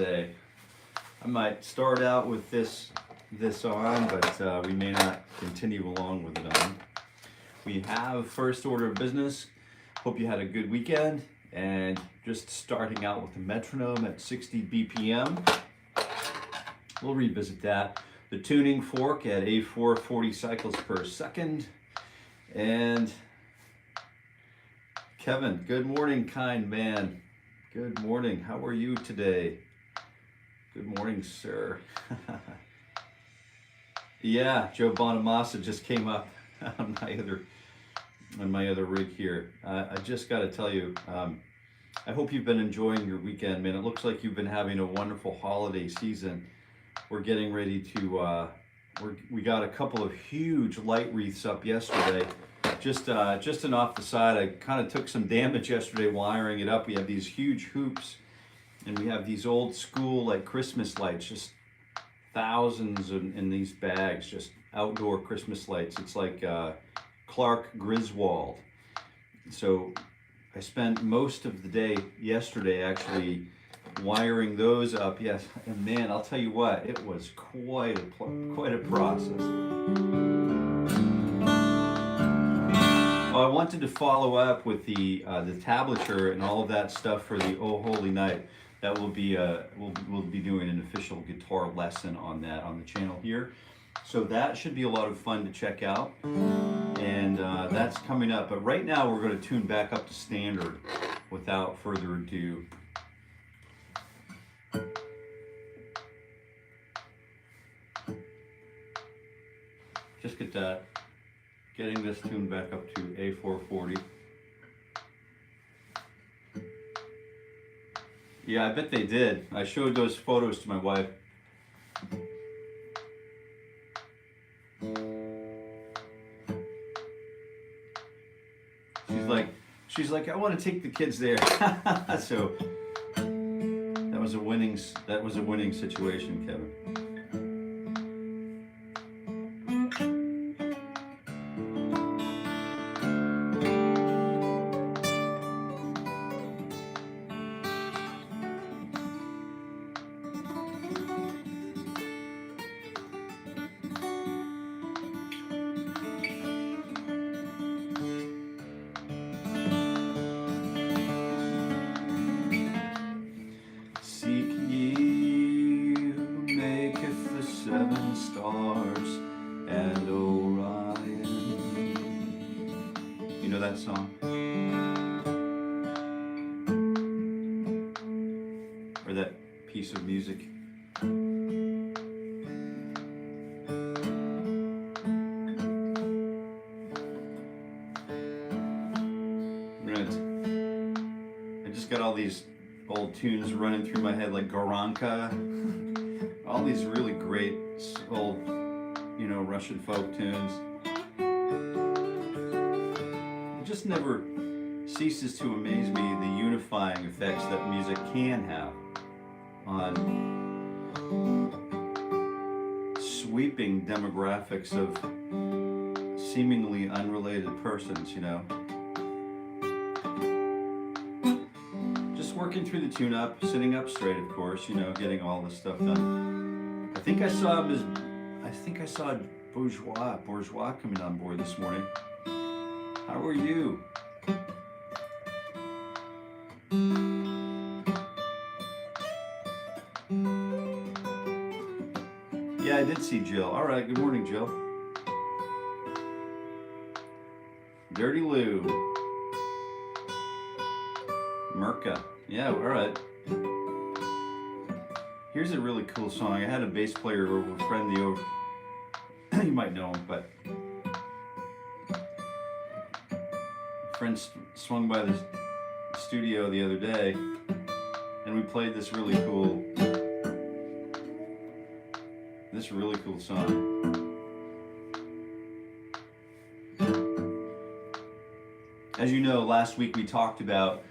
today. I might start out with this on, but we may not continue along with it on. We have first order of business. Hope you had a good weekend, and just starting out with the metronome at 60 BPM. We'll revisit that. The tuning fork at A4 40 cycles per second. And Kevin, good morning, kind man. Good morning. How are you today? Good morning, sir. Yeah, Joe Bonamassa just came up on my other rig here. I just got to tell you, I hope you've been enjoying your weekend, man. It looks like you've been having a wonderful holiday season. We're getting ready to, we got a couple of huge light wreaths up yesterday. Just an off the side, I kind of took some damage yesterday wiring it up. We have these huge hoops, and we have these old school like Christmas lights, just thousands in these bags, just outdoor Christmas lights. It's like Clark Griswold. So I spent most of the day yesterday actually wiring those up. Yes, and man, I'll tell you what, it was quite a process. I wanted to follow up with the tablature and all of that stuff for the Oh Holy Night. That will be we'll be doing an official guitar lesson on that on the channel here. So that should be a lot of fun to check out, and that's coming up. But right now we're going to tune back up to standard without further ado. Just getting this tuned back up to A440. Yeah, I bet they did. I showed those photos to my wife. She's like, I want to take the kids there. So that was a winning situation, Kevin. That song, or that piece of music. Right. I just got all these old tunes running through my head, like Garanka, all these really great old, Russian folk tunes. Just never ceases to amaze me the unifying effects that music can have on sweeping demographics of seemingly unrelated persons, Just working through the tune-up, sitting up straight, of course, getting all this stuff done. I think I saw Bourgeois coming on board this morning. How are you? Yeah, I did see Jill. All right, good morning, Jill. Dirty Lou. Merca. Yeah, all right. Here's a really cool song. I had a bass player over, a friend over. You might know him, but friend swung by the studio the other day, and we played this really cool song. As you know, last week we talked about,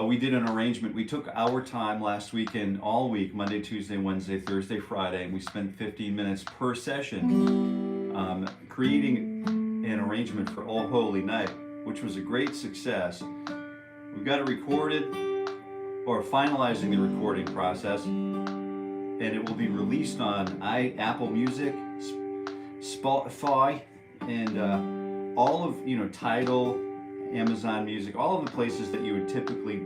we did an arrangement. We took our time last week and all week, Monday, Tuesday, Wednesday, Thursday, Friday, and we spent 15 minutes per session creating an arrangement for Oh Holy Night, which was a great success. We've got it recorded. or finalizing the recording process, and it will be released on Apple Music, Spotify, and all of, Tidal, Amazon Music, all of the places that you would typically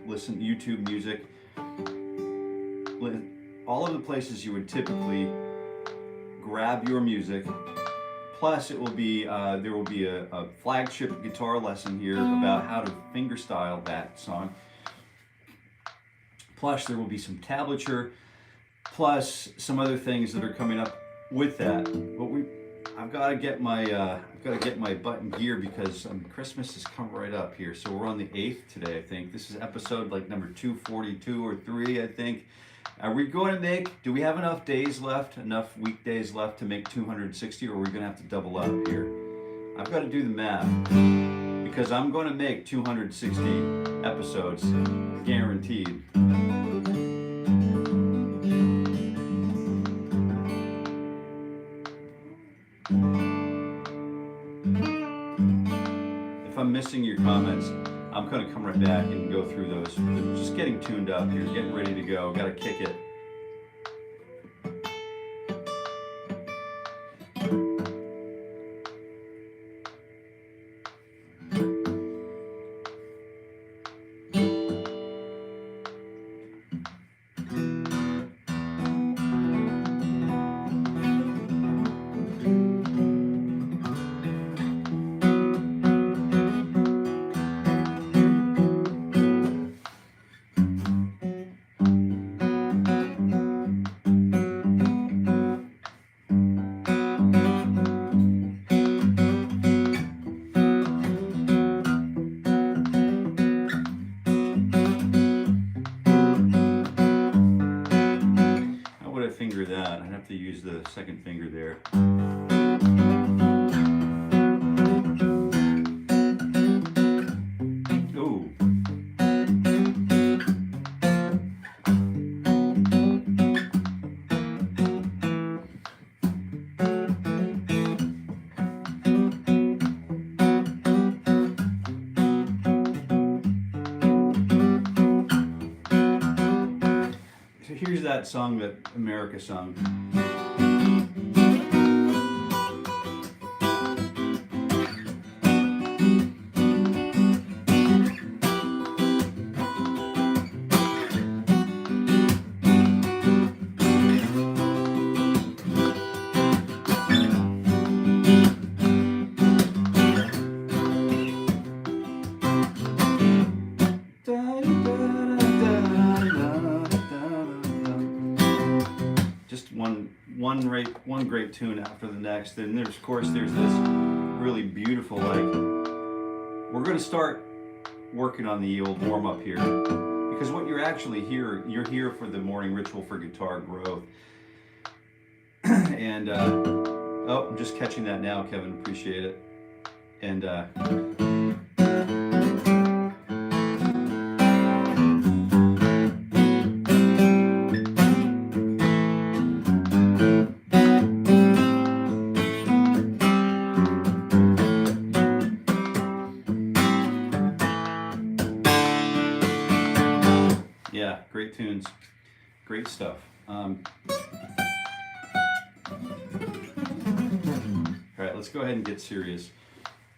listen, YouTube Music, all of the places you would typically grab your music. Plus, it will be there will be a flagship guitar lesson here about how to fingerstyle that song. Plus, there will be some tablature, plus some other things that are coming up with that. But I've got to get my butt in gear because Christmas has come right up here. So we're on the 8th today, I think. This is episode like number 242 or 3, I think. Are we going to do we have enough days left, enough weekdays left to make 260, or are we going to have to double up here? I've got to do the math because I'm going to make 260 episodes, guaranteed. If I'm missing your comments, I'm going to come right back and go through those. Just getting tuned up here, getting ready to go. Got to kick it. That I'd have to use the second finger there. Ooh. So here's that song that America sung. One great tune after the next, and there's this really beautiful, we're going to start working on the old warm-up here, because what you're actually you're here for the morning ritual for guitar growth. And oh, I'm just catching that now, Kevin, appreciate it. And yeah, great tunes, great stuff. All right, let's go ahead and get serious.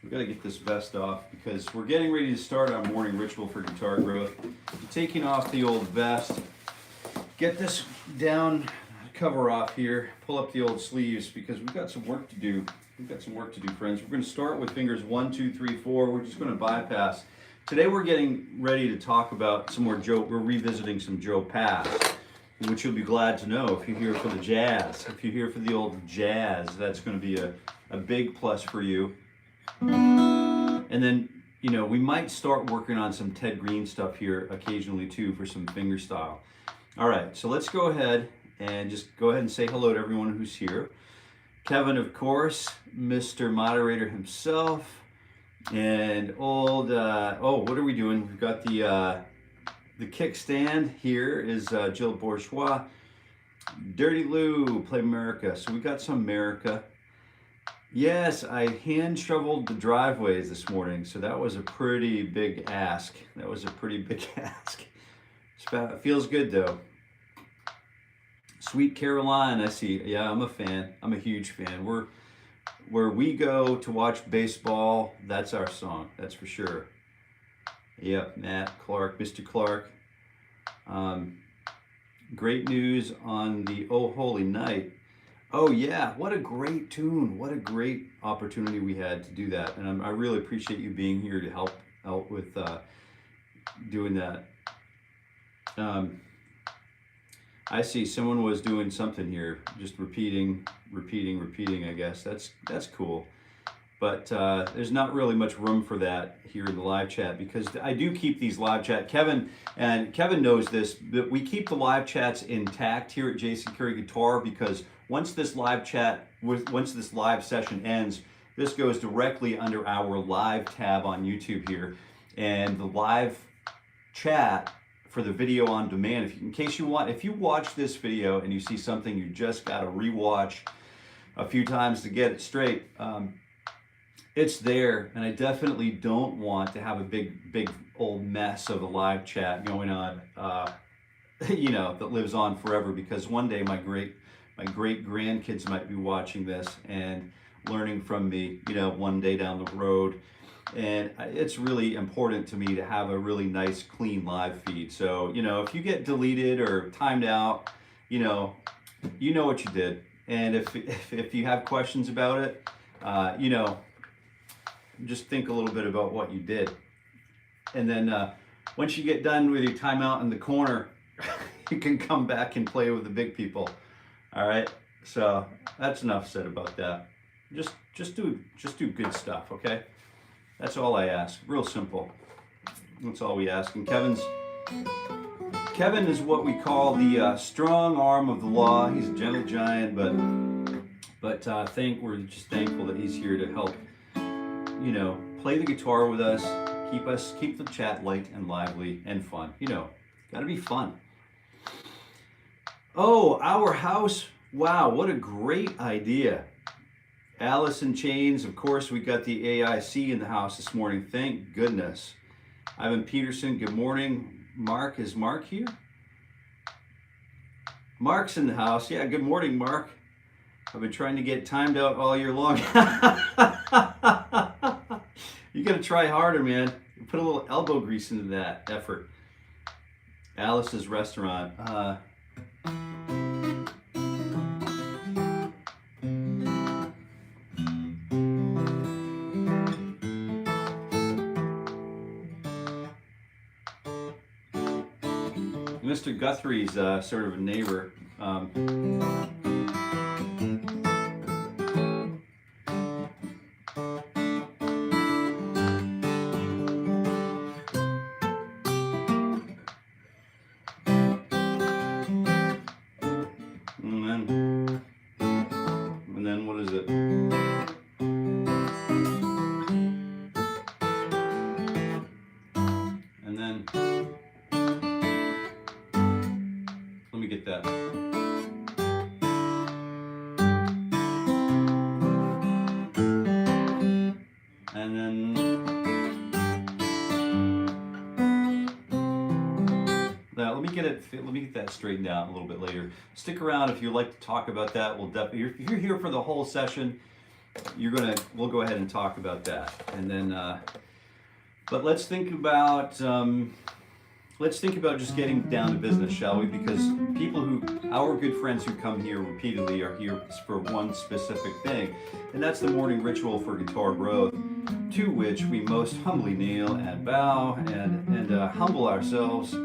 We've got to get this vest off because we're getting ready to start our morning ritual for guitar growth. Taking off the old vest, get this down, cover off here, pull up the old sleeves because we've got some work to do. We've got some work to do, friends. We're going to start with fingers 1, 2, 3, 4. We're just going to bypass. Today we're getting ready to talk about some more Joe. We're revisiting some Joe Pass, which you'll be glad to know if you're here for the jazz. If you're here for the old jazz, that's going to be a big plus for you. And then, you know, we might start working on some Ted Green stuff here occasionally too for some fingerstyle. All right, so let's go ahead and just go ahead and say hello to everyone who's here. Kevin, of course, Mr. Moderator himself, and old, oh, what are we doing? We've got the kickstand here is Jill Bourgeois. Dirty Lou, play America. So we got some America. Yes, I hand shoveled the driveways this morning, so that was a pretty big ask. That was a pretty big ask. It feels good though. Sweet Caroline, I see. Yeah, I'm a fan. I'm a huge fan. Where we go to watch baseball, that's our song. That's for sure. Yep, Matt Clark, Mr. Clark. Great news on the Oh Holy Night. Oh yeah, what a great tune. What a great opportunity we had to do that. And I really appreciate you being here to help out with doing that. I see someone was doing something here, just repeating, I guess. That's cool. But there's not really much room for that here in the live chat, because I do keep these live chat. Kevin knows this, but we keep the live chats intact here at Jason Carey Guitar, because once this live session ends, this goes directly under our live tab on YouTube here, and the live chat for the video on demand. If you watch this video and you see something you just got to rewatch a few times to get it straight, it's there. And I definitely don't want to have a big old mess of a live chat going on, that lives on forever, because one day my great grandkids might be watching this and learning from me, one day down the road. And it's really important to me to have a really nice, clean live feed. So, if you get deleted or timed out, you know what you did. And if you have questions about it, just think a little bit about what you did. And then once you get done with your timeout in the corner, you can come back and play with the big people. All right. So that's enough said about that. Just do good stuff, okay? That's all I ask. Real simple. That's all we ask. And Kevin is what we call the strong arm of the law. He's a gentle giant, but we're just thankful that he's here to help, play the guitar with us, keep the chat light and lively and fun. Gotta be fun. Oh, our house. Wow, what a great idea. Alice in Chains, of course, we got the AIC in the house this morning. Thank goodness. Ivan Peterson, good morning. Mark, is Mark here? Mark's in the house. Yeah, good morning, Mark. I've been trying to get timed out all year long. You got to try harder, man. Put a little elbow grease into that effort. Alice's Restaurant. Mr. Guthrie's sort of a neighbor. And then what is it? And then let me get that. And then now let me get that straightened out a little bit later. Stick around if you'd like to talk about that. We'll definitely, if you're here for the whole session, we'll go ahead and talk about that. And then but let's think about just getting down to business, shall we? Because our good friends who come here repeatedly are here for one specific thing, and that's the morning ritual for guitar growth, to which we most humbly kneel and bow and humble ourselves.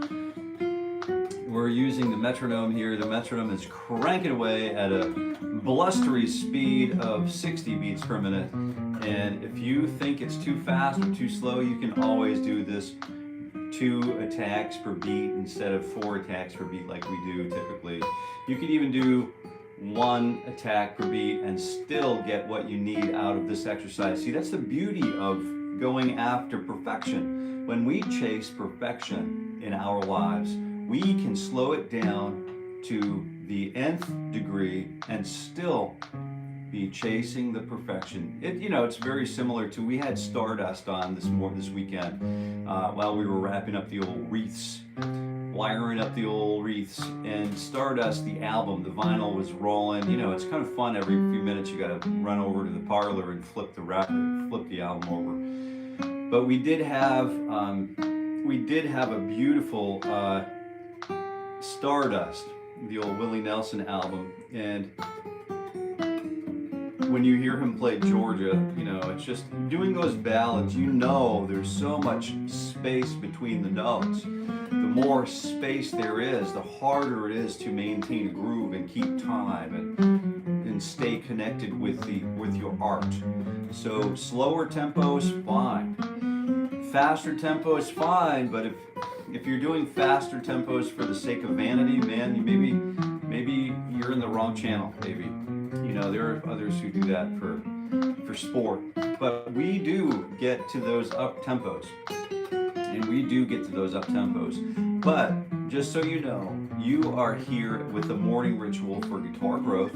We're using the metronome here. The metronome is cranking away at a blustery speed of 60 beats per minute. And if you think it's too fast or too slow, you can always do this 2 attacks per beat instead of 4 attacks per beat like we do typically. You can even do 1 attack per beat and still get what you need out of this exercise. See, that's the beauty of going after perfection. When we chase perfection in our lives, we can slow it down to the nth degree and still be chasing the perfection. It's very similar to, we had Stardust on this weekend while we were wrapping up the old wreaths. wiring up the old wreaths, and Stardust, the album, the vinyl was rolling. You know, it's kind of fun. Every few minutes you got to run over to the parlor and flip the record, flip the album over. But we did have a beautiful Stardust, the old Willie Nelson album, and when you hear him play Georgia, you know, it's just doing those ballads, you know, there's so much space between the notes. The more space there is, the harder it is to maintain a groove and keep time and stay connected with your art. So slower tempo is fine. Faster tempo is fine, but if you're doing faster tempos for the sake of vanity, man, maybe you're in the wrong channel, maybe. You know, there are others who do that for sport, but we do get to those up tempos, and we do get to those up tempos. But just so you know, you are here with the morning ritual for guitar growth.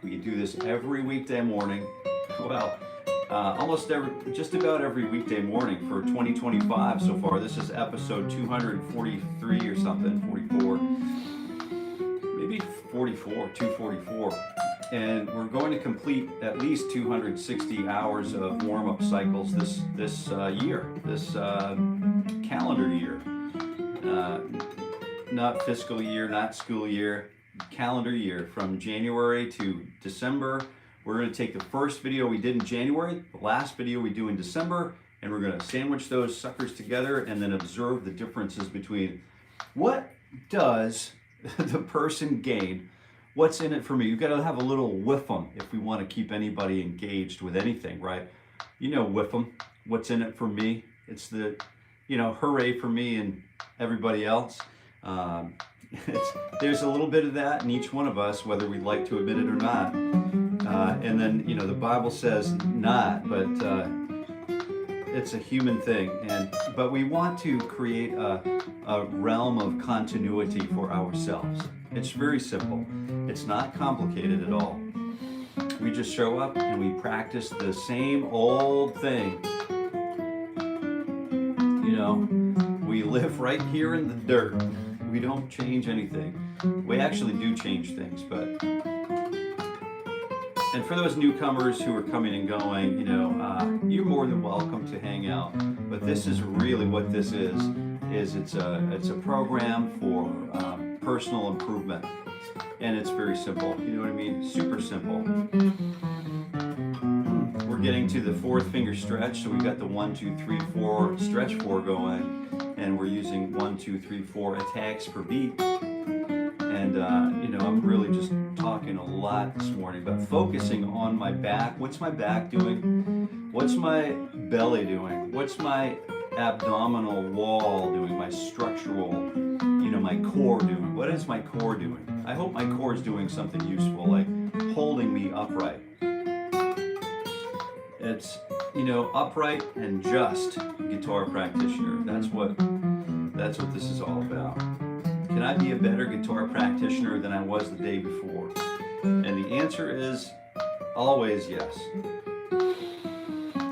We do this every weekday morning. Well, just about every weekday morning for 2025 so far. This is episode 243 or something, 44, maybe 44, 244. And we're going to complete at least 260 hours of warm-up cycles this year, this calendar year. Not fiscal year, not school year, calendar year. From January to December, we're going to take the first video we did in January, the last video we do in December, and we're going to sandwich those suckers together and then observe the differences between what does the person gain. What's in it for me? You've got to have a little whiff-em if we want to keep anybody engaged with anything, right? You know, whiff-em. What's in it for me? It's the, you know, hooray for me and everybody else. There's a little bit of that in each one of us, whether we'd like to admit it or not. And then, you know, the Bible says not, but it's a human thing. But we want to create a realm of continuity for ourselves. It's very simple. It's not complicated at all. We just show up and we practice the same old thing. You know, we live right here in the dirt. We don't change anything. We actually do change things, but... And for those newcomers who are coming and going, you know, you're more than welcome to hang out. But this is really what this is it's a program for personal improvement. And it's very simple, you know what I mean? Super simple. We're getting to the fourth finger stretch, so we got the 1, 2, 3, 4 stretch 4 going, and we're using 1, 2, 3, 4 attacks per beat. And you know, I'm really just talking a lot this morning, but focusing on my back. What's my back doing? What's my belly doing? What's my abdominal wall doing? My structural, you know, my core doing? What is my core doing? I hope my core is doing something useful, like holding me upright. It's, you know, upright and just guitar practitioner. That's what this is all about. Can I be a better guitar practitioner than I was the day before? And the answer is always yes.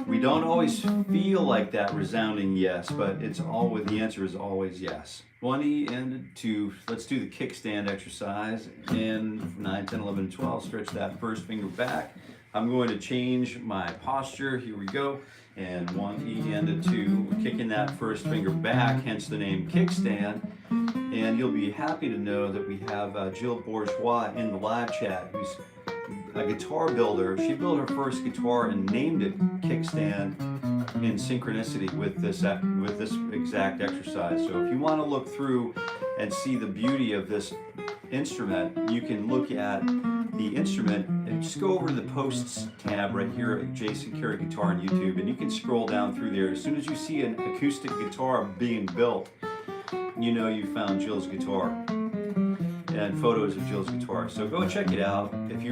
We don't always feel like that resounding yes, but the answer is always yes. 1 E and 2, let's do the kickstand exercise. And 9, 10, 11, 12, stretch that first finger back. I'm going to change my posture. Here we go. And 1 E and a 2, we're kicking that first finger back, hence the name kickstand. And you'll be happy to know that we have Jill Bourgeois in the live chat, who's a guitar builder. She built her first guitar and named it Kickstand in synchronicity with this exact exercise. So if you want to look through and see the beauty of this instrument, you can look at the instrument and just go over to the posts tab right here at Jason Carey Guitar on YouTube, and you can scroll down through there. As soon as you see an acoustic guitar being built, you know you found Jill's guitar and photos of Jill's guitar. So go check it out. If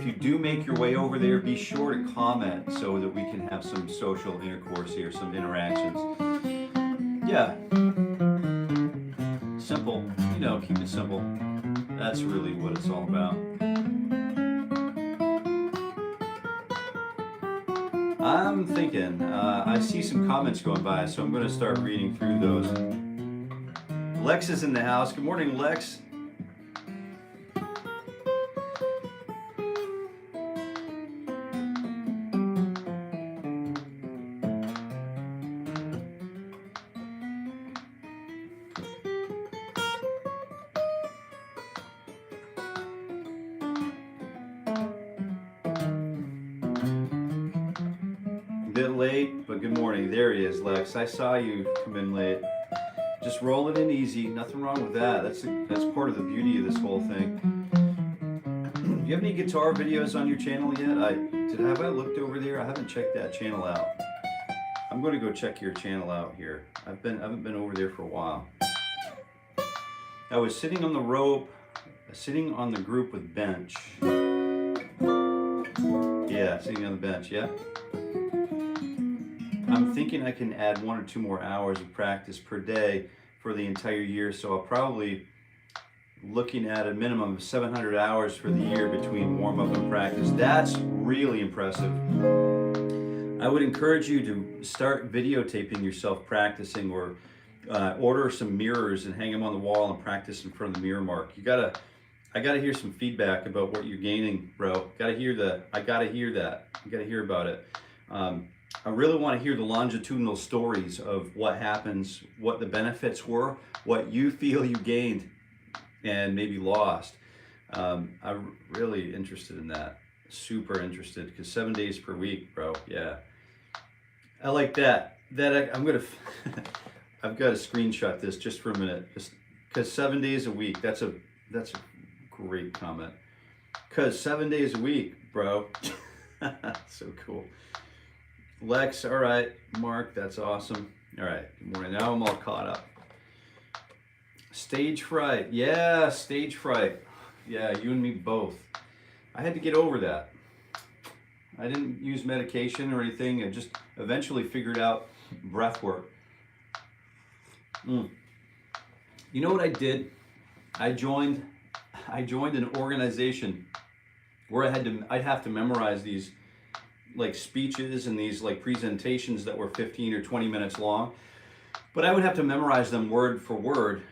you do make your way over there, be sure to comment so that we can have some social intercourse here, some interactions. Yeah. Simple. You know, keep it simple. That's really what it's all about. I'm thinking, I see some comments going by, so I'm going to start reading through those. Lex is in the house. Good morning, Lex. Bit late, but good morning. There he is, Lex. I saw you come in late. Just roll it in easy. Nothing wrong with that. That's part of the beauty of this whole thing. Do you have any guitar videos on your channel yet? Have I looked over there? I haven't checked that channel out. I'm going to go check your channel out here. I haven't been over there for a while. I was sitting on the rope, sitting on the group with bench. Yeah, sitting on the bench. Yeah. I'm thinking I can add 1 or 2 more hours of practice per day for the entire year, so I'll probably looking at a minimum of 700 hours for the year between warm-up and practice. That's really impressive. I would encourage you to start videotaping yourself practicing, or order some mirrors and hang them on the wall and practice in front of the mirror mark. I gotta hear some feedback about what you're gaining, bro. I gotta hear that. I gotta hear about it. I really want to hear the longitudinal stories of what happens, what the benefits were, what you feel you gained and maybe lost. I'm really interested in that. Super interested, because 7 days per week, bro. Yeah, I like that. I'm gonna I've got to screenshot this just for a minute, just because 7 days a week. That's a great comment. Because 7 days a week, bro. So cool. Lex, all right. Mark, that's awesome. All right, good morning. Now I'm all caught up. Stage fright. Yeah, stage fright. Yeah, you and me both. I had to get over that. I didn't use medication or anything. I just eventually figured out breath work. You know what I did? I joined an organization where I'd have to memorize these like speeches and these like presentations that were 15 or 20 minutes long, but I would have to memorize them word for word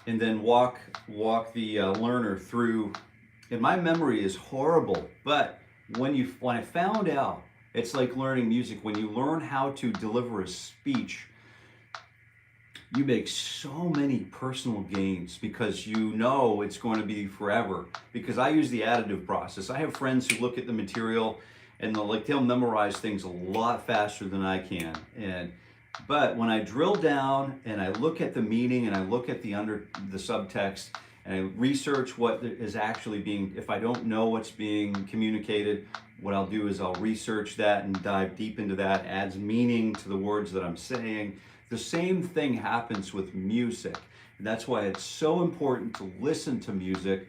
and then walk the learner through. And my memory is horrible, but when I found out, it's like learning music. When you learn how to deliver a speech, you make so many personal gains because you know it's going to be forever. Because I use the additive process. I have friends who look at the material and they'll memorize things a lot faster than I can. But when I drill down and I look at the meaning and I look at the subtext and I research what is actually being, if I don't know what's being communicated, what I'll do is I'll research that and dive deep into that, adds meaning to the words that I'm saying. The same thing happens with music. And that's why it's so important to listen to music.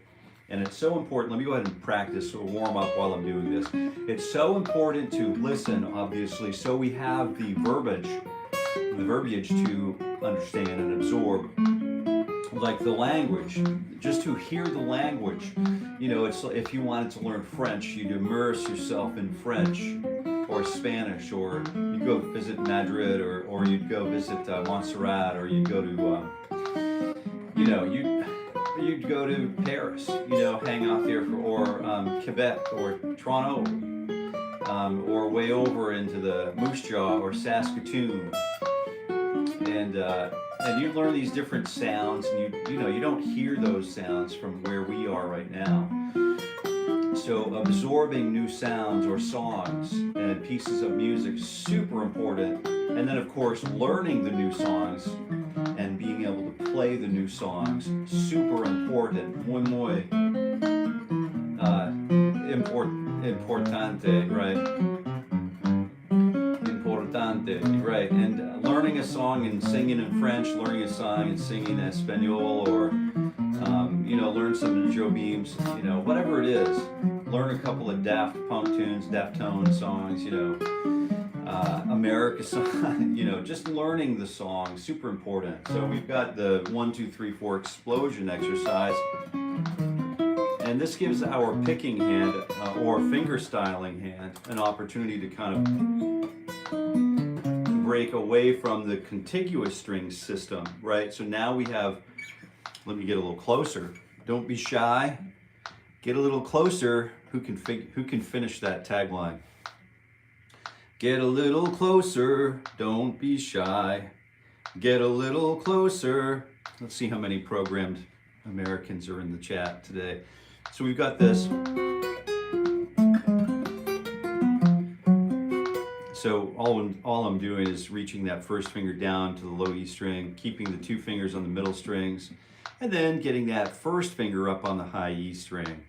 And it's so important, let me go ahead and practice or warm up while I'm doing this. It's so important to listen, obviously, so we have the verbiage to understand and absorb. Like the language, just to hear the language. You know, it's if you wanted to learn French, you'd immerse yourself in French or Spanish, or you'd go visit Madrid, or you'd go visit Montserrat, or you'd go to, you'd go to Paris, hang out there, or Quebec, or Toronto, or way over into the Moose Jaw or Saskatoon, and you learn these different sounds, and you don't hear those sounds from where we are right now. So absorbing new sounds or songs and pieces of music, super important. And then of course learning the new songs and being able to play the new songs, super important. Muy importante, right? Importante, right? And learning a song and singing in French, learning a song and singing in Espanol, or learn some Joe Beams, whatever it is. Learn a couple of Daft Punk tunes, Daftone songs, America song, just learning the song, super important. So we've got the 1, 2, 3, 4 explosion exercise. And this gives our picking hand or finger styling hand an opportunity to kind of break away from the contiguous strings system, right? So now we have, let me get a little closer. Don't be shy. Get a little closer. Who can finish that tagline? Get a little closer. Don't be shy. Get a little closer. Let's see how many programmed Americans are in the chat today. So we've got this. So all I'm doing is reaching that first finger down to the low E string, keeping the 2 fingers on the middle strings, and then getting that first finger up on the high E string.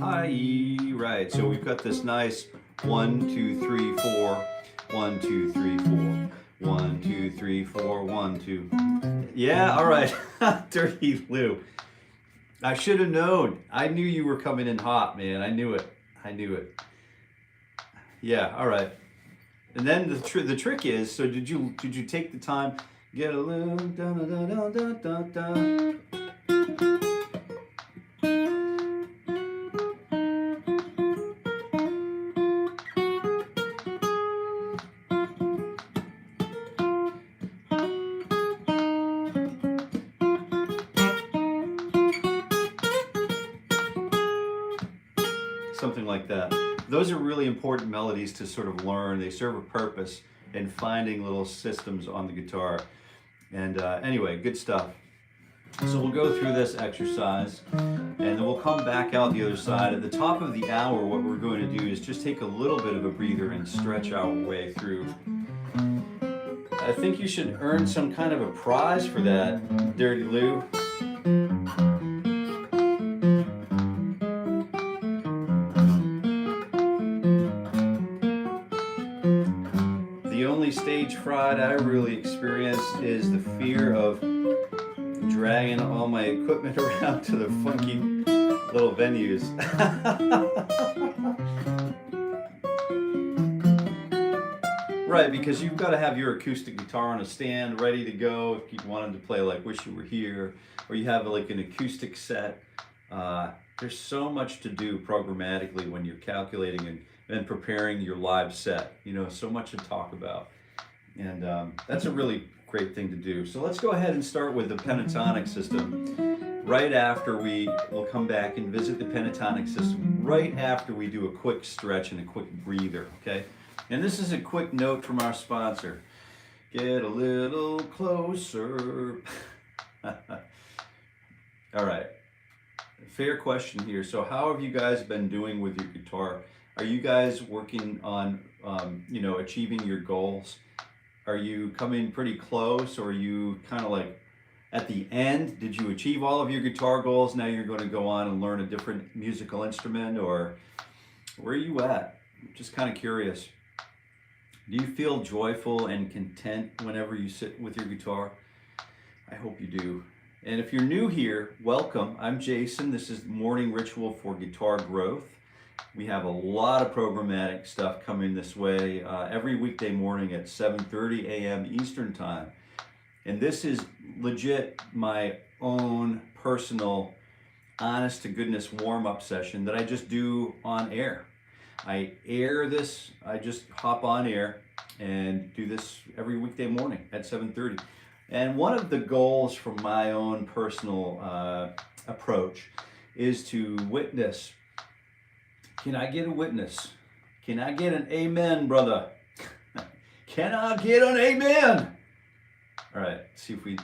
High E, right. So we've got this nice 1, 2, 3, 4, 1, 2, 3, 4, 1, 2, 3, 4, 1, 2. Yeah, all right. Dirty Lou. I should have known. I knew you were coming in hot, man. I knew it. I knew it. Yeah, all right. And then the trick is, so did you take the time, get a little da da da da da da. Something like that. Those are really important melodies to sort of learn. They serve a purpose in finding little systems on the guitar. And anyway, good stuff. So we'll go through this exercise and then we'll come back out the other side. At the top of the hour, what we're going to do is just take a little bit of a breather and stretch our way through. I think you should earn some kind of a prize for that, Dirty Lou. Stage fright I really experienced is the fear of dragging all my equipment around to the funky little venues. Right, because you've got to have your acoustic guitar on a stand ready to go if you wanted to play like Wish You Were Here, or you have like an acoustic set. There's so much to do programmatically when you're calculating and preparing your live set. You know, so much to talk about. And that's a really great thing to do. So let's go ahead and start with the pentatonic system. Right after we'll come back and visit the pentatonic system right after we do a quick stretch and a quick breather, okay? And this is a quick note from our sponsor. Get a little closer. All right, fair question here. So how have you guys been doing with your guitar? Are you guys working on, achieving your goals? Are you coming pretty close, or are you kind of like at the end? Did you achieve all of your guitar goals? Now you're going to go on and learn a different musical instrument, or where are you at? I'm just kind of curious. Do you feel joyful and content whenever you sit with your guitar? I hope you do. And if you're new here, welcome. I'm Jason. This is Morning Ritual for Guitar Growth. We have a lot of programmatic stuff coming this way every weekday morning at 7:30 a.m. Eastern Time. And this is legit my own personal, honest to goodness warm-up session that I just do on air. I air this, I just hop on air and do this every weekday morning at 7:30. And one of the goals from my own personal approach is to witness. Can I get a witness? Can I get an amen, brother? Can I get an amen? All right, see if we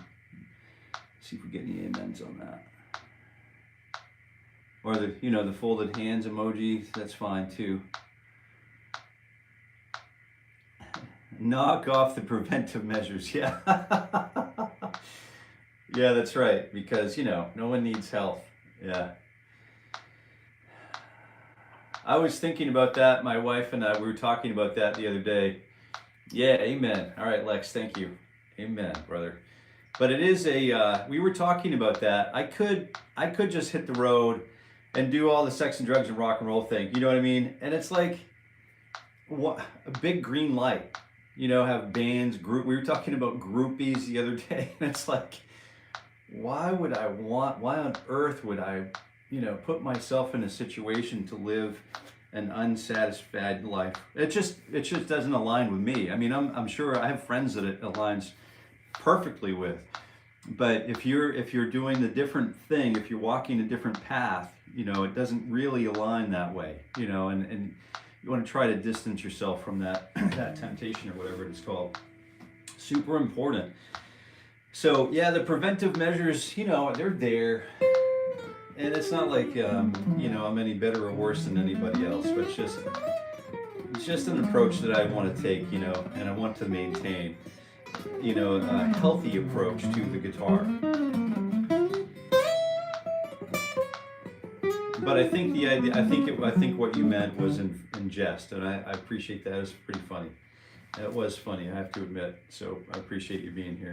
get any amens on that. Or the folded hands emoji, that's fine too. Knock off the preventive measures, yeah. Yeah, that's right, because no one needs health, yeah. I was thinking about that. My wife and I, we were talking about that the other day. Yeah, amen. All right, Lex, thank you. Amen, brother. But it is we were talking about that. I could just hit the road and do all the sex and drugs and rock and roll thing. You know what I mean? And it's like a big green light. Have bands, we were talking about groupies the other day. And it's like, why on earth would I put myself in a situation to live an unsatisfied life. It just doesn't align with me. I mean, I'm sure I have friends that it aligns perfectly with. But if you're doing the different thing, if you're walking a different path, you know, it doesn't really align that way, you know, and you want to try to distance yourself from that that temptation or whatever it is called. Super important. So yeah, the preventive measures, you know, they're there, and it's not like you know, I'm any better or worse than anybody else, but it's just an approach that I want to take, you know, and I want to maintain, you know, a healthy approach to the guitar. But I think the idea, I think what you meant was in jest, and I appreciate that. It was pretty funny. It was funny, I have to admit. So I appreciate you being here.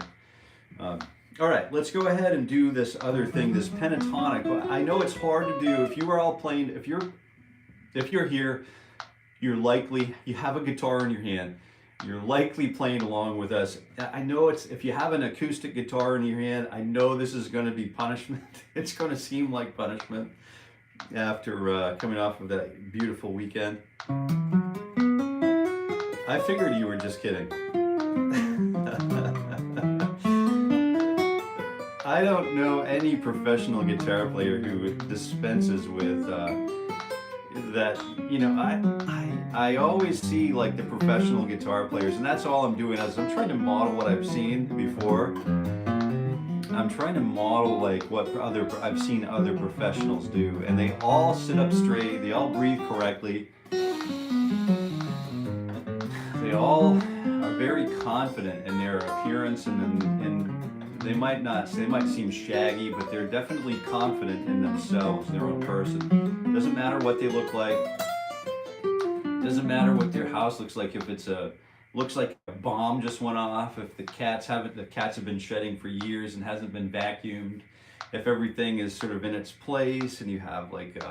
All right, let's go ahead and do this other thing, this pentatonic. I know it's hard to do. If you are all playing, if you're here, you're likely, you have a guitar in your hand. You're likely playing along with us. I know if you have an acoustic guitar in your hand, I know this is going to be punishment. It's going to seem like punishment after coming off of that beautiful weekend. I figured you were just kidding. I don't know any professional guitar player who dispenses with that. You know, I always see like the professional guitar players, and that's all I'm doing is I'm trying to model what I've seen before. I'm trying to model like what I've seen other professionals do, and they all sit up straight, they all breathe correctly, they all are very confident in their appearance, and they might seem shaggy, but they're definitely confident in themselves, their own person. Doesn't matter what they look like. Doesn't matter what their house looks like. If it's looks like a bomb just went off. If the cats have been shedding for years and hasn't been vacuumed. If everything is sort of in its place, and you have like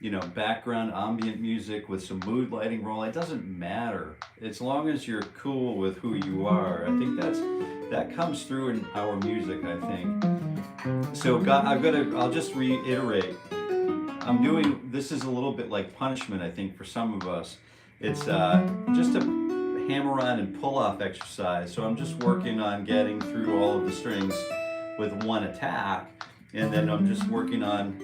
you know, background ambient music with some mood lighting roll. It doesn't matter as long as you're cool with who you are. I think that comes through in our music, I think. So I'll just reiterate. I'm doing, this is a little bit like punishment, I think, for some of us. It's just a hammer on and pull off exercise. So I'm just working on getting through all of the strings with one attack, and then I'm just working on,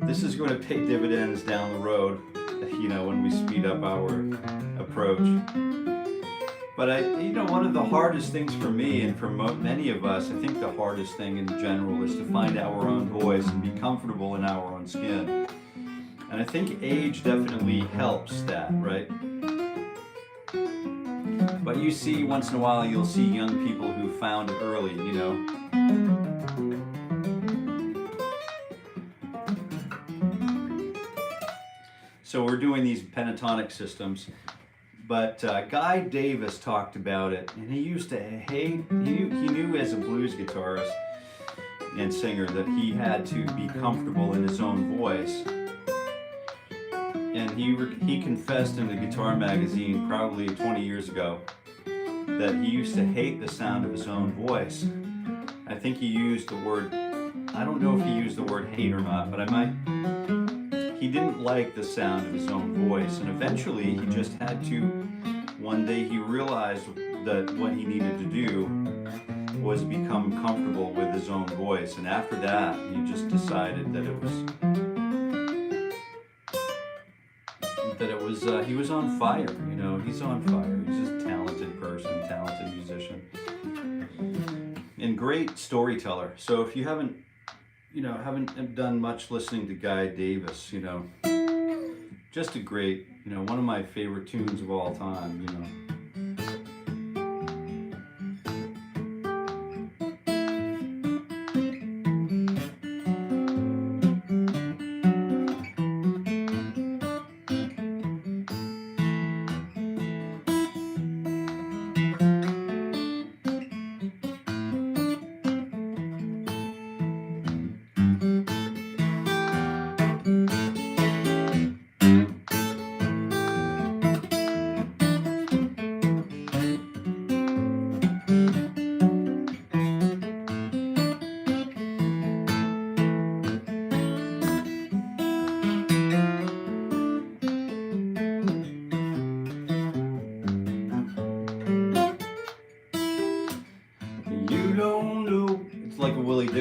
this is going to pay dividends down the road, you know, when we speed up our approach. But you know, one of the hardest things for me and for many of us, I think the hardest thing in general is to find our own voice and be comfortable in our own skin. And I think age definitely helps that, right? But you see, once in a while, you'll see young people who found it early, you know. So we're doing these pentatonic systems, but Guy Davis talked about it, and he used to hate, he knew as a blues guitarist and singer that he had to be comfortable in his own voice. And he confessed in the Guitar magazine probably 20 years ago that he used to hate the sound of his own voice. I think he used the word, I don't know if he used the word hate or not, but he didn't like the sound of his own voice, and eventually he just had to, one day he realized that what he needed to do was become comfortable with his own voice, and after that he just decided that he was on fire, you know, he's on fire. He's just a talented person, talented musician, and great storyteller. So if you haven't done much listening to Guy Davis, you know, just a great, you know, one of my favorite tunes of all time, you know.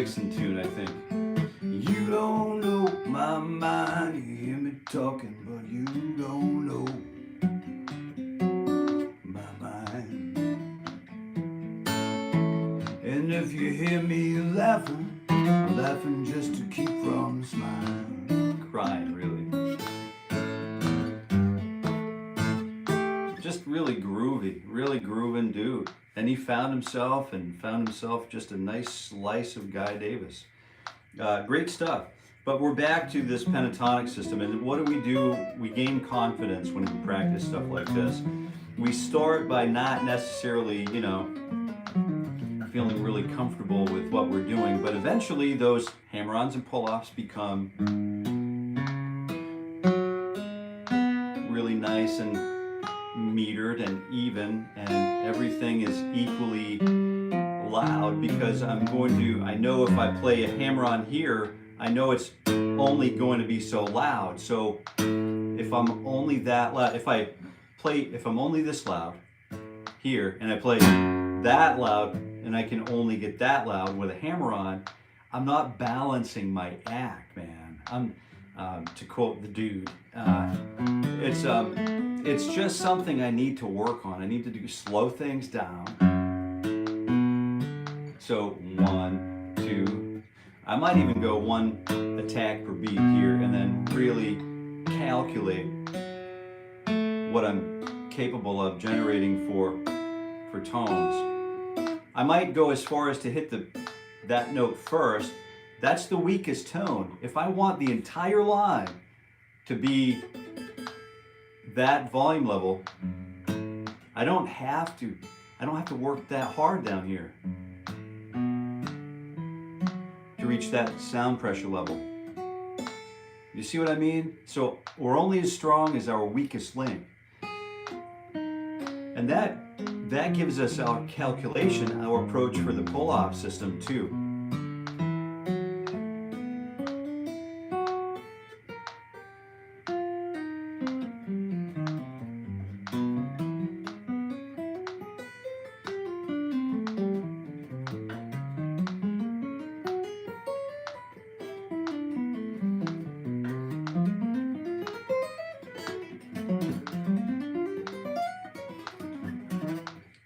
Dixon tune, I think. You don't know my mind, you hear me talking, but you don't know my mind. And if you hear me laughing, I'm laughing just to keep from smiling. Crying, really. Just really groovy, really grooving dude. And he found himself just a nice slice of Guy Davis. Great stuff. But we're back to this pentatonic system, and what do? We gain confidence when we practice stuff like this. We start by not necessarily, you know, feeling really comfortable with what we're doing, but eventually those hammer-ons and pull-offs become really nice and metered and even, and everything is equally loud, because I know if I play a hammer-on here, I know it's only going to be so loud. So if I'm only that loud, if I'm only this loud here and I play that loud and I can only get that loud with a hammer-on, I'm not balancing my act, man. To quote the dude, it's just something I need to work on. I need to slow things down. So 1, 2, I might even go 1 attack per beat here, and then really calculate what I'm capable of generating for tones. I might go as far as to hit that note first. That's the weakest tone. If I want the entire line to be that volume level, I don't have to work that hard down here to reach that sound pressure level. You see what I mean? So we're only as strong as our weakest link. And that gives us our calculation, our approach for the pull-off system too.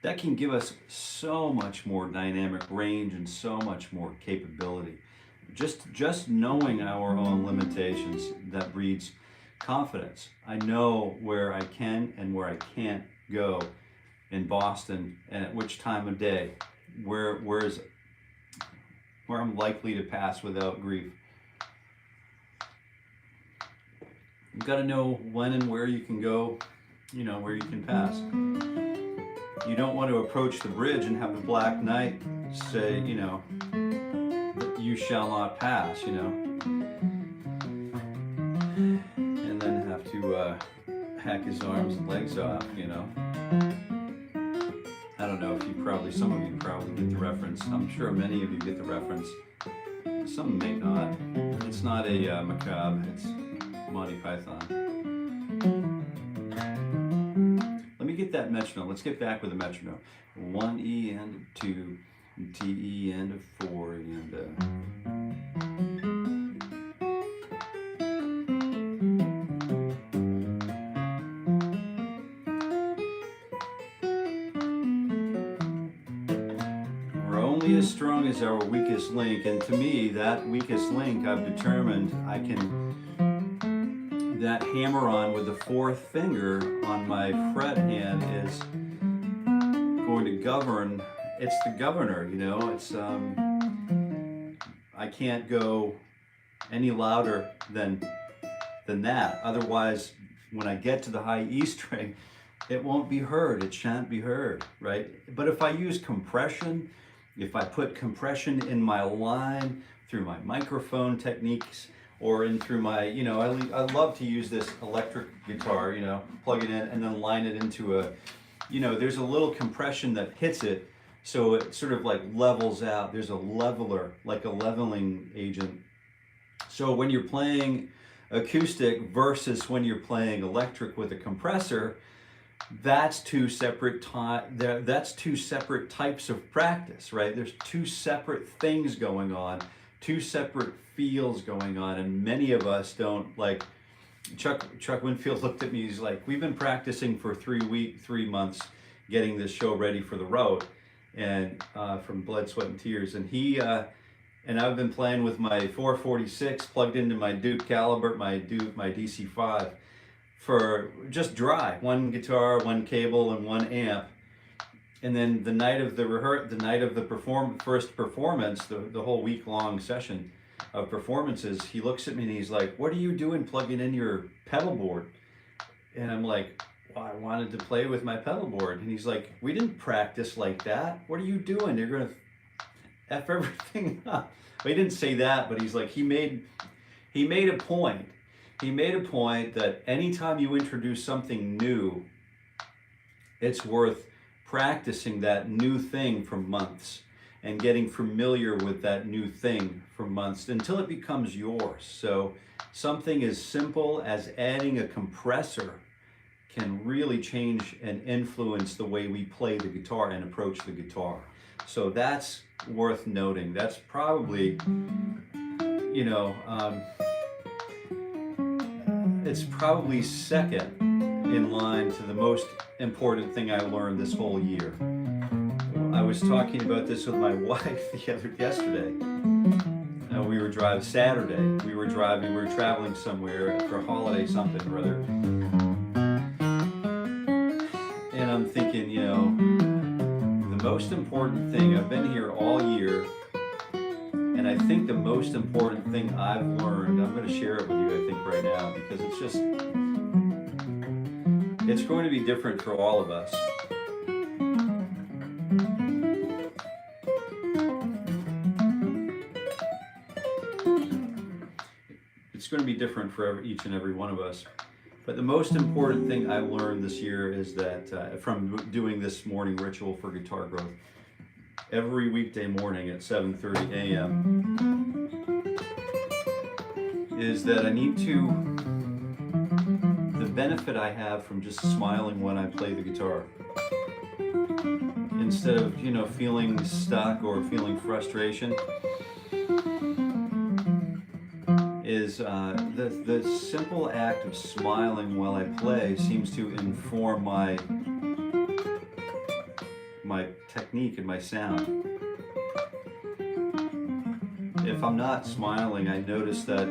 That can give us so much more dynamic range and so much more capability. Just knowing our own limitations, that breeds confidence. I know where I can and where I can't go in Boston, and at which time of day, where I'm likely to pass without grief. You've got to know when and where you can go, you know, where you can pass. You don't want to approach the bridge and have the Black Knight say, you know, you shall not pass, you know, and then have to hack his arms and legs off, you know. I don't know if some of you probably get the reference. I'm sure many of you get the reference. Some may not. It's not a macabre, it's Monty Python. Get that metronome. Let's get back with the metronome. 1 E and 2, T E and 4 and we're only as strong as our weakest link, and to me, that weakest link, I've determined I can. That hammer-on with the 4th finger on my fret hand is going to govern. It's the governor, you know. It's I can't go any louder than that. Otherwise, when I get to the high E string, it won't be heard. It shan't be heard, right? But if I use compression, if I put compression in my line through my microphone techniques, or in through my, you know, I love to use this electric guitar, you know, plug it in and then line it into a, you know, there's a little compression that hits it, so it sort of like levels out. There's a leveler, like a leveling agent. So when you're playing acoustic versus when you're playing electric with a compressor, that's two separate that's two separate types of practice, right? There's two separate things going on, two separate feels going on, and many of us don't like. Chuck Winfield looked at me. He's like, "We've been practicing for 3 months, getting this show ready for the road, and from Blood, Sweat, and Tears." And and I've been playing with my 446 plugged into my Duke Caliber, my DC5, for just dry, one guitar, one cable, and one amp. And then the night of the first performance, the whole week-long session of performances, he looks at me and he's like, "What are you doing plugging in your pedal board?" And I'm like, "Well, I wanted to play with my pedal board." And he's like, "We didn't practice like that. What are you doing? You're gonna F everything up." Well, he didn't say that, but he's like, he made a point. He made a point that anytime you introduce something new, it's worth practicing that new thing for months and getting familiar with that new thing for months until it becomes yours. So something as simple as adding a compressor can really change and influence the way we play the guitar and approach the guitar. So that's worth noting. That's probably, you know, it's probably second in line to the most important thing I learned this whole year. I was talking about this with my wife yesterday. We were driving Saturday. We were traveling somewhere for a holiday, something or other. And I'm thinking, you know, the most important thing, I've been here all year, and I think the most important thing I've learned, I'm going to share it with you, I think, right now, because it's going to be different for all of us. It's going to be different for each and every one of us. But the most important thing I learned this year is that from doing this morning ritual for guitar growth, every weekday morning at 7:30 a.m. is that I need to, the benefit I have from just smiling when I play the guitar, instead of, you know, feeling stuck or feeling frustration, is the simple act of smiling while I play seems to inform my technique and my sound. If I'm not smiling, I notice that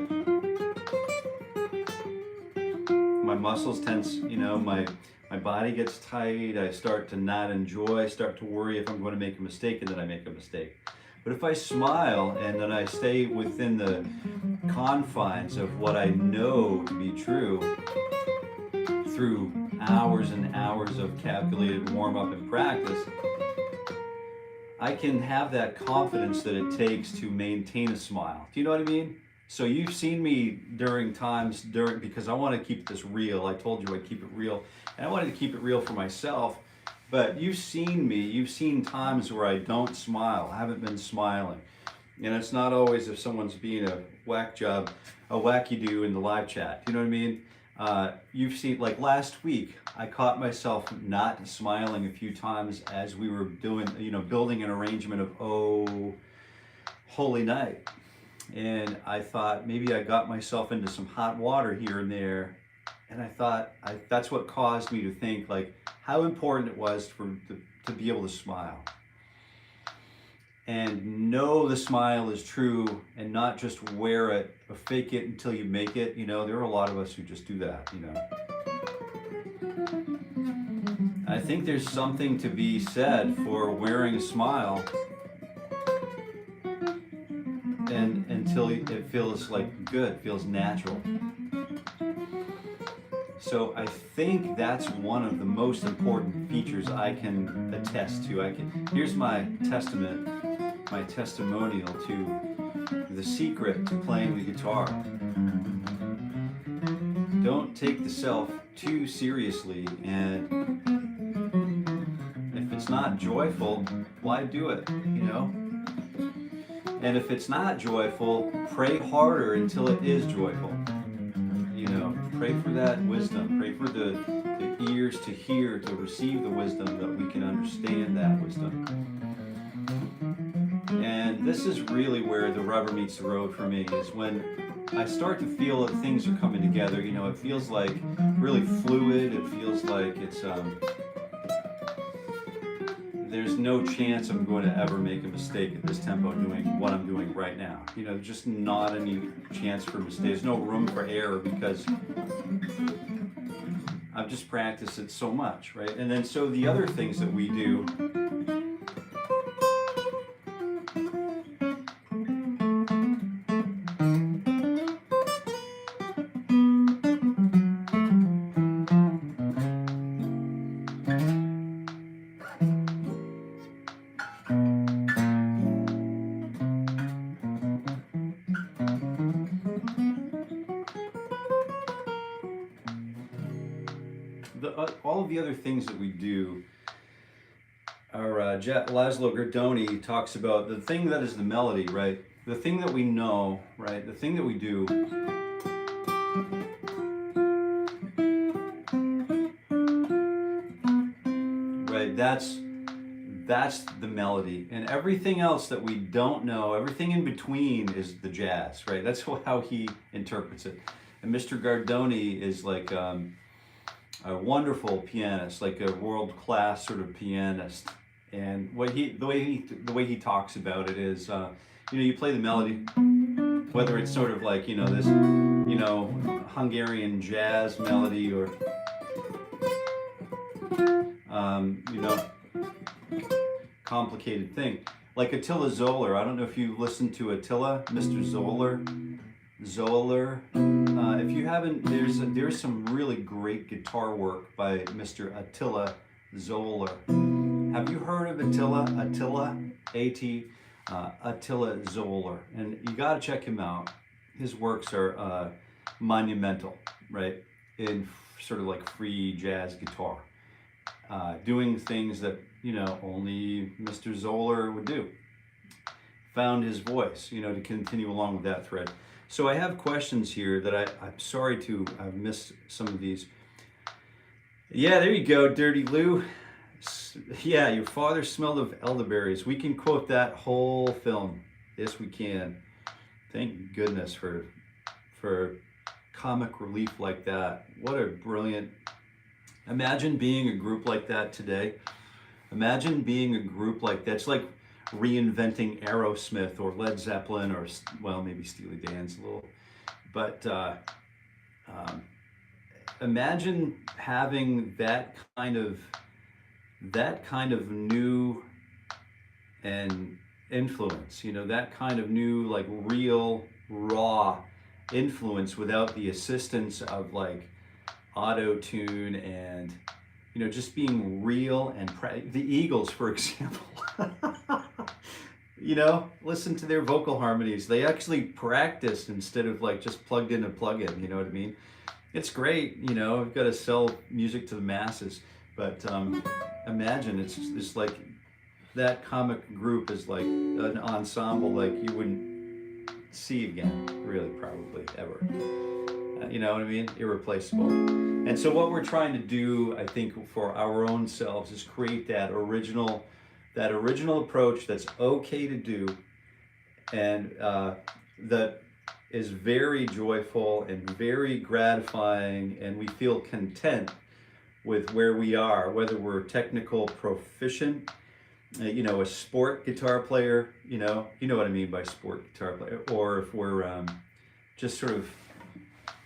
my muscles tense, you know, my body gets tight, I start to not enjoy, start to worry if I'm going to make a mistake, and then I make a mistake. But if I smile and then I stay within the confines of what I know to be true through hours and hours of calculated warm-up and practice, I can have that confidence that it takes to maintain a smile. Do you know what I mean? So you've seen me because I want to keep this real. I told you I'd keep it real, and I wanted to keep it real for myself. But you've seen times where I don't smile, I haven't been smiling. And it's not always if someone's being a wacky-do in the live chat. You know what I mean? You've seen, like last week, I caught myself not smiling a few times as we were doing, you know, building an arrangement of Oh, Holy Night. And I thought maybe I got myself into some hot water here and there. And I thought that's what caused me to think like how important it was to be able to smile. And know the smile is true and not just wear it or fake it until you make it. You know, there are a lot of us who just do that, you know. I think there's something to be said for wearing a smile and until it feels like good, feels natural. So I think that's one of the most important features I can attest to. Here's my testament, my testimonial to the secret to playing the guitar. Don't take the self too seriously, and if it's not joyful, why do it, you know? And if it's not joyful, pray harder until it is joyful. You know, pray for that wisdom, pray for the ears to hear, to receive the wisdom, that we can understand that wisdom. And this is really where the rubber meets the road for me, is when I start to feel that things are coming together. You know, it feels like really fluid. It feels like it's there's no chance I'm going to ever make a mistake at this tempo doing what I'm doing right now. You know, just not any chance for mistakes. There's no room for error because I've just practiced it so much, right? And then so the other things that we do, all of the other things that we do are, Laszlo Gardoni talks about the thing that is the melody, right? The thing that we know, right? The thing that we do. Right, that's the melody. And everything else that we don't know, everything in between is the jazz, right? That's how he interprets it. And Mr. Gardoni is like a wonderful pianist, like a world-class sort of pianist. And the way he talks about it is, you know, you play the melody, whether it's sort of like, you know, this, you know, Hungarian jazz melody, or you know, complicated thing, like Attila Zoller. I don't know if you listen to Attila, Mr. Zoller. If you haven't, there's some really great guitar work by Mr. Attila Zoller. Have you heard of Attila? Attila Zoller, and you got to check him out. His works are monumental, right? In sort of like free jazz guitar, doing things that, you know, only Mr. Zoller would do. Found his voice, you know, to continue along with that thread. So I have questions here that I'm sorry to, I've missed some of these. Yeah, there you go, Dirty Lou. Yeah, your father smelled of elderberries. We can quote that whole film. Yes, we can. Thank goodness for comic relief like that. What a brilliant... Imagine being a group like that today. Imagine being a group like that. It's like reinventing Aerosmith or Led Zeppelin, or, well, maybe Steely Dan's a little. But imagine having that kind of new and influence, you know, that kind of new, like, real raw influence without the assistance of like auto-tune and, you know, just being real. And the Eagles, for example, you know, listen to their vocal harmonies. They actually practiced instead of like just plugged in a plug-in, you know what I mean? It's great, you know, we've got to sell music to the masses, but imagine it's just like that comic group is like an ensemble like you wouldn't see again, really, probably ever. You know what I mean? Irreplaceable. And so what we're trying to do, I think, for our own selves is create that original approach that's okay to do, and that is very joyful and very gratifying, and we feel content with where we are, whether we're technical proficient, you know, a sport guitar player, you know what I mean by sport guitar player, or if we're just sort of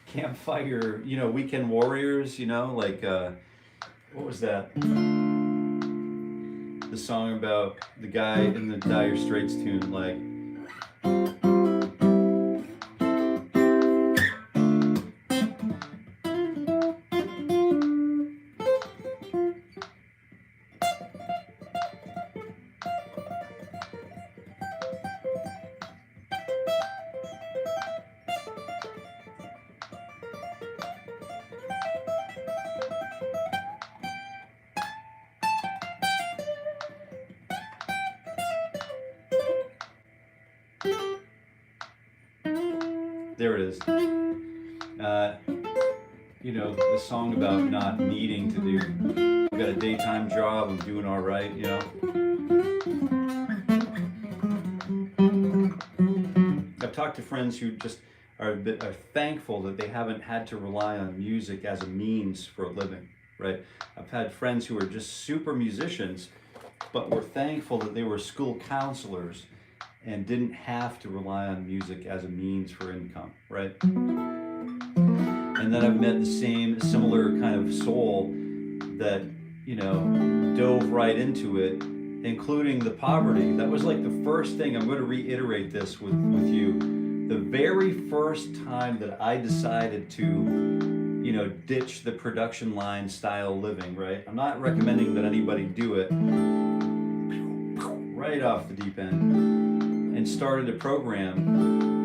campfire, you know, weekend warriors, you know, like, what was that? The song about the guy in the Dire Straits tune, like, there it is. you know, the song about not needing to do. I've got a daytime job, I'm doing all right, you know. I've talked to friends who just are thankful that they haven't had to rely on music as a means for a living, right? I've had friends who are just super musicians, but were thankful that they were school counselors and didn't have to rely on music as a means for income, right? And then I've met the similar kind of soul that, you know, dove right into it, including the poverty. That was like the first thing. I'm going to reiterate this with you. The very first time that I decided to, you know, ditch the production line style living, right? I'm not recommending that anybody do it right off the deep end, and started a program.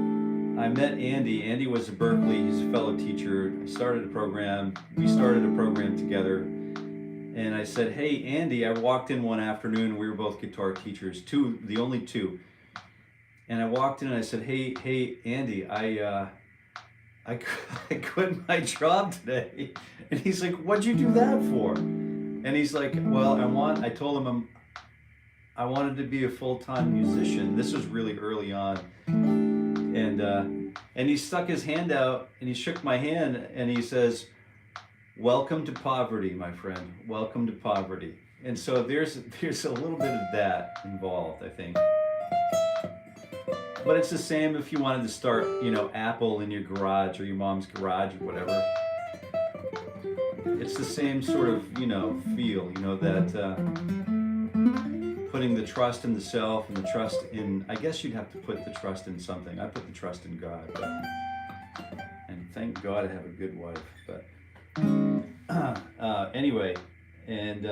I met Andy. Andy was at Berkeley. He's a fellow teacher. I started a program. We started a program together. And I said, hey, Andy, I walked in one afternoon. We were both guitar teachers, the only two. And I walked in and I said, hey, Andy, I quit my job today. And he's like, what'd you do that for? And he's like, well, I told him I wanted to be a full-time musician. This was really early on. And he stuck his hand out and he shook my hand and he says, welcome to poverty, my friend. Welcome to poverty. And so there's a little bit of that involved, I think. But it's the same if you wanted to start, you know, Apple in your garage or your mom's garage or whatever. It's the same sort of, you know, feel, you know, that putting the trust in the self and the trust in, I guess you'd have to put the trust in something. I put the trust in God. And thank God I have a good wife. But anyway, and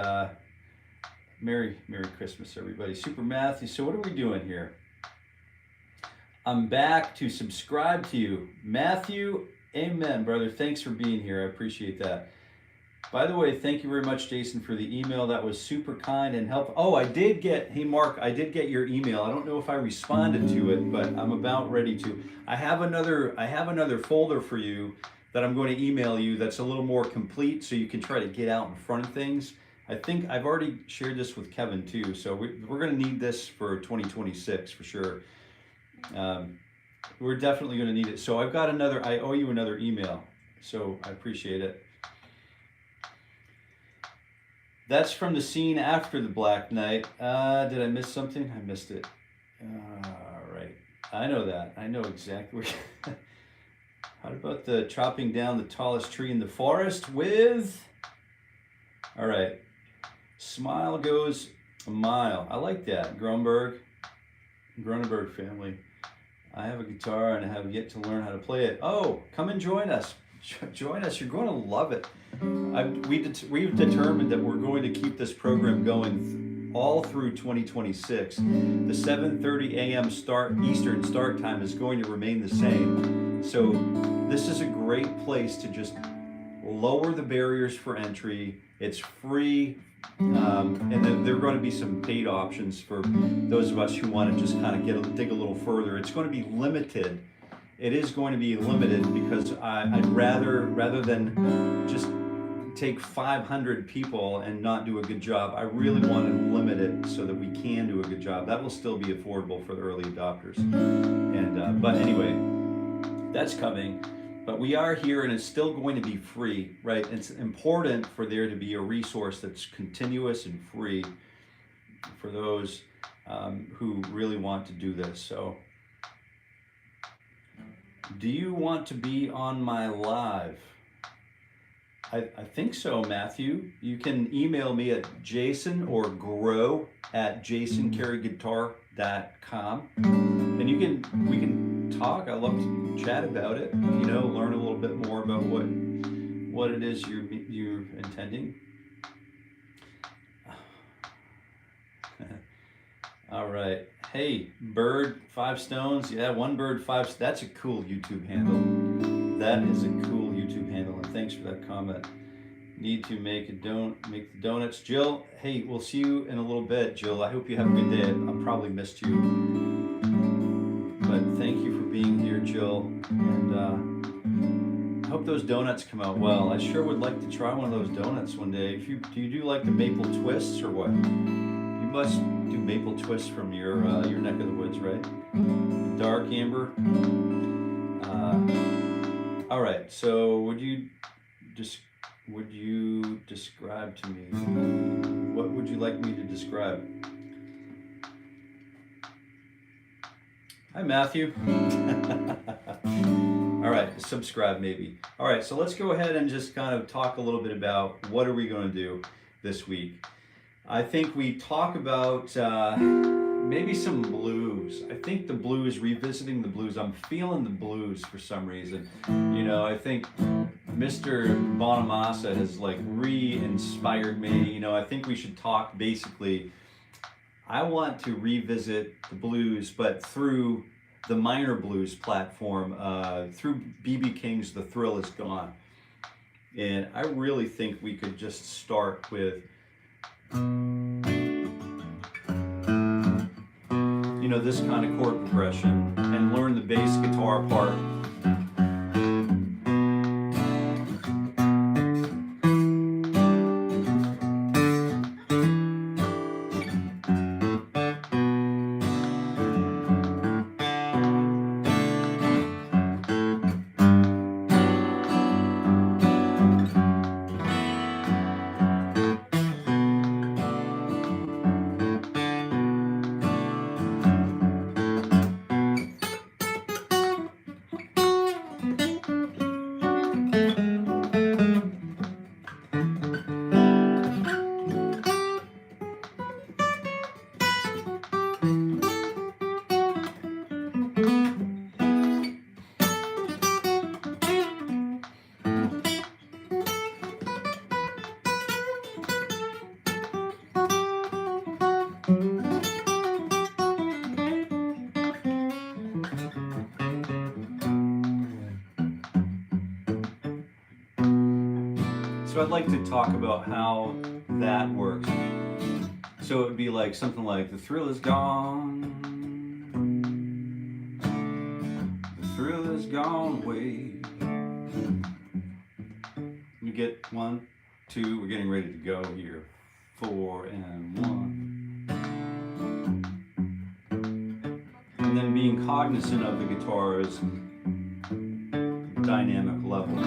Merry Christmas, everybody. Super Matthew. So what are we doing here? I'm back to subscribe to you. Matthew, amen, brother. Thanks for being here. I appreciate that. By the way, thank you very much, Jason, for the email. That was super kind and helpful. Oh, hey, Mark, I did get your email. I don't know if I responded to it, but I'm about ready to. I have another folder for you that I'm going to email you that's a little more complete so you can try to get out in front of things. I think I've already shared this with Kevin too, so we're going to need this for 2026 for sure. We're definitely going to need it. So I owe you another email, so I appreciate it. That's from the scene after the Black Knight. Did I miss something? I missed it. All right. I know that. I know exactly. How about the chopping down the tallest tree in the forest with... All right. Smile goes a mile. I like that. Grunberg family. I have a guitar and I have yet to learn how to play it. Oh, come and join us. Join us. You're going to love it. We've determined that we're going to keep this program going all through 2026. The 7:30 a.m. Eastern start time is going to remain the same. So this is a great place to just lower the barriers for entry. It's free. And then there are going to be some paid options for those of us who want to just kind of dig a little further. It's going to be limited. It is going to be limited because I'd rather than just take 500 people and not do a good job, I really want to limit it so that we can do a good job. That will still be affordable for the early adopters. And but anyway, that's coming. But we are here and it's still going to be free, right? It's important for there to be a resource that's continuous and free for those who really want to do this. So, do you want to be on my live? I think so, Matthew. You can email me at Jason or grow at jasoncareyguitar.com. And we can talk. I love to chat about it, you know, learn a little bit more about what it is you're intending. All right. Hey, Bird 5 Stones. Yeah, One Bird 5. That's a cool YouTube handle. That is a cool YouTube handle, and thanks for that comment. Need to make the donuts. Jill, hey, we'll see you in a little bit, Jill. I hope you have a good day. I probably missed you. But thank you for being here, Jill. And I hope those donuts come out well. I sure would like to try one of those donuts one day. Do you do like the maple twists or what? You must do maple twists from your neck of the woods, right? Dark amber. All right. So would you describe to me? What would you like me to describe? Hi, Matthew. All right, subscribe maybe. All right, so let's go ahead and just kind of talk a little bit about what are we going to do this week. I think we talk about maybe some blues. I think the blues, revisiting the blues. I'm feeling the blues for some reason. You know, I think Mr. Bonamassa has like re-inspired me. You know, I think we should talk basically. I want to revisit the blues, but through the minor blues platform, through B.B. King's The Thrill Is Gone. And I really think we could just start with, you know, this kind of chord progression and learn the bass guitar part. So I'd like to talk about how that works. So it would be like something like, the thrill is gone, the thrill is gone away. You get 1, 2, we're getting ready to go here. 4 and 1. And then being cognizant of the guitar's dynamic level.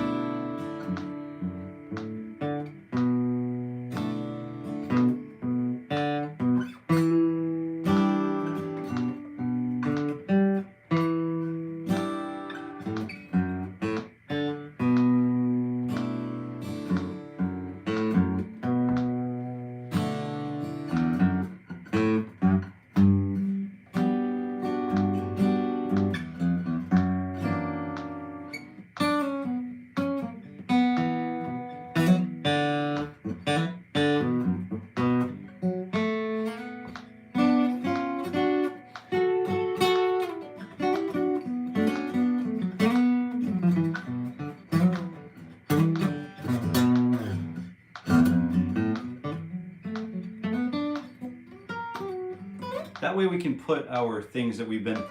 That way we can put our things that we've been,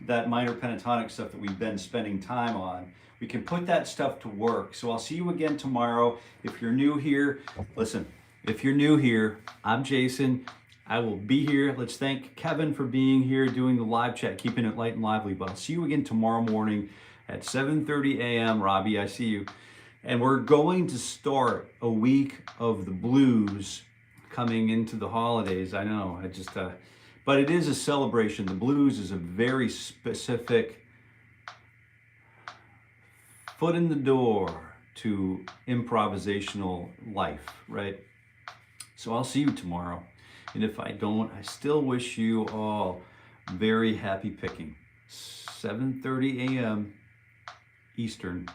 that minor pentatonic stuff that we've been spending time on, we can put that stuff to work. So I'll see you again tomorrow. If you're new here, listen, if you're new here, I'm Jason. I will be here. Let's thank Kevin for being here, doing the live chat, keeping it light and lively. But I'll see you again tomorrow morning at 7:30 a.m. Robbie, I see you. And we're going to start a week of the blues coming into the holidays. I know, but it is a celebration. The blues is a very specific foot in the door to improvisational life, right? So I'll see you tomorrow. And if I don't, I still wish you all very happy picking. 7:30 a.m. Eastern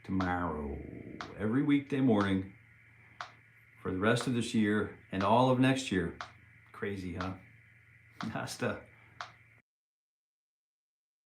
tomorrow, every weekday morning for the rest of this year and all of next year. Crazy, huh? Hasta.